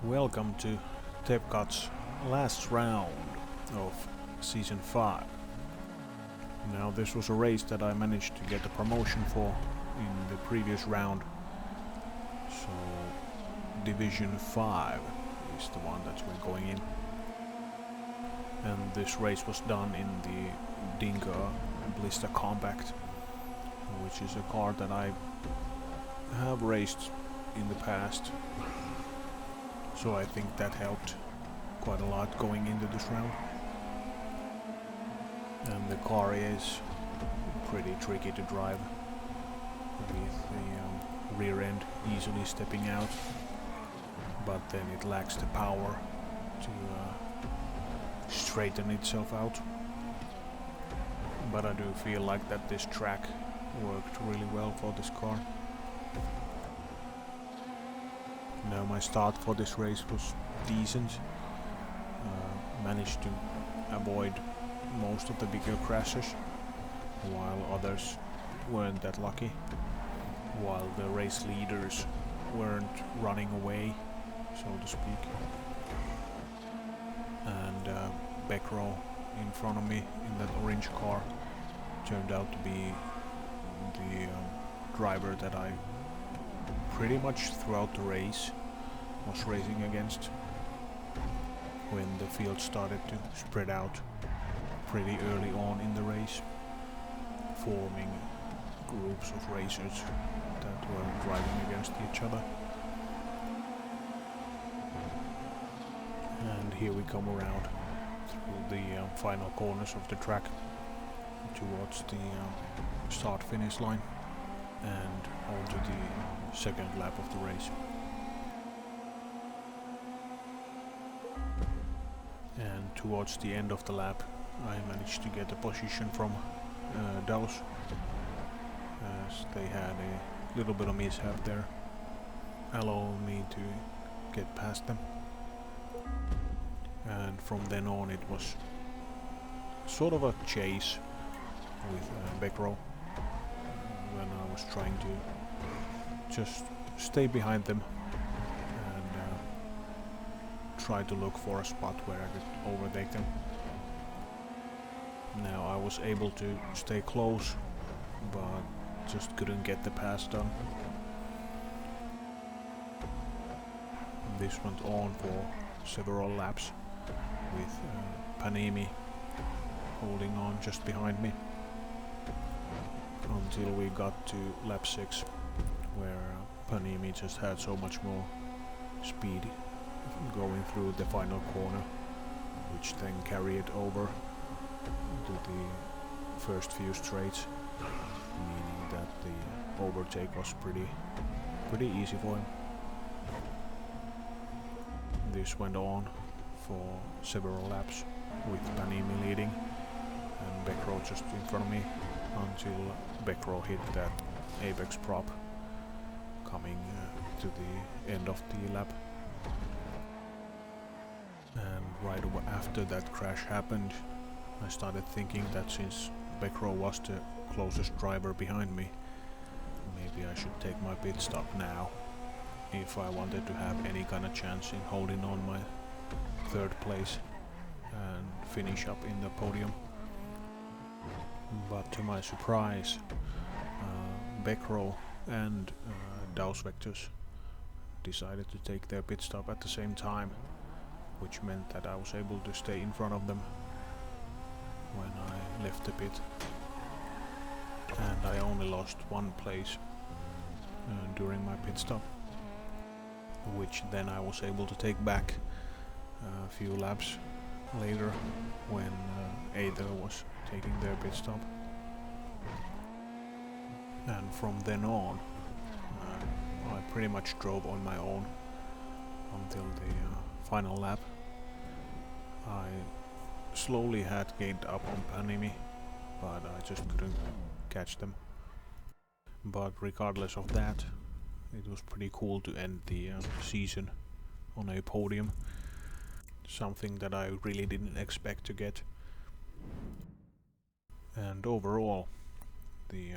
Welcome to TEPCOTT's last round of Season 5. Now this was a race that I managed to get a promotion for in the previous round. So Division 5 is the one that we're going in. And this race was done in the Dingo Blister Compact, which is a car that I have raced in the past. So I think that helped quite a lot going into this round. And the car is pretty tricky to drive, with the rear end easily stepping out, but then it lacks the power to straighten itself out. But I do feel like that this track worked really well for this car. Now my start for this race was decent. Managed to avoid most of the bigger crashes, while others weren't that lucky. While the race leaders weren't running away, so to speak. And Becro in front of me in that orange car turned out to be the driver that I pretty much throughout the race was racing against. When the field started to spread out pretty early on in the race, forming groups of racers that were driving against each other. And here we come around through the final corners of the track towards the start-finish line and onto the second lap of the race. And towards the end of the lap I managed to get a position from Daus, as they had a little bit of mishap there, allowing me to get past them. And from then on it was sort of a chase with Becro, when I was trying to just stay behind them and try to look for a spot where I could overtake them. Now I was able to stay close, but just couldn't get the pass done. This went on for several laps, with Panimi holding on just behind me, until we got to lap 6, where Panimi just had so much more speed going through the final corner, which then carried over to the first few straights, meaning that the overtake was pretty easy for him. This went on for several laps, with Panimi leading and Becro just in front of me, until Becro hit that apex prop coming to the end of the lap. And right after that crash happened, I started thinking that since Becro was the closest driver behind me, maybe I should take my pit stop now if I wanted to have any kind of chance in holding on my third place and finish up in the podium. But to my surprise, Becro and Daus Vectors decided to take their pit stop at the same time, which meant that I was able to stay in front of them when I left the pit, and I only lost one place during my pit stop, which then I was able to take back a few laps later when Aether was taking their pit stop. And from then on I pretty much drove on my own until the final lap. I slowly had gained up on Panimi, but I just couldn't catch them. But regardless of that, it was pretty cool to end the season on a podium, something that I really didn't expect to get. And overall, the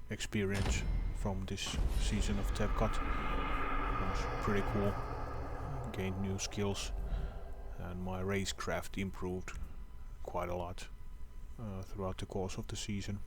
experience from this season of TEPCOTT was pretty cool. gained new skills, and my racecraft improved quite a lot throughout the course of the season.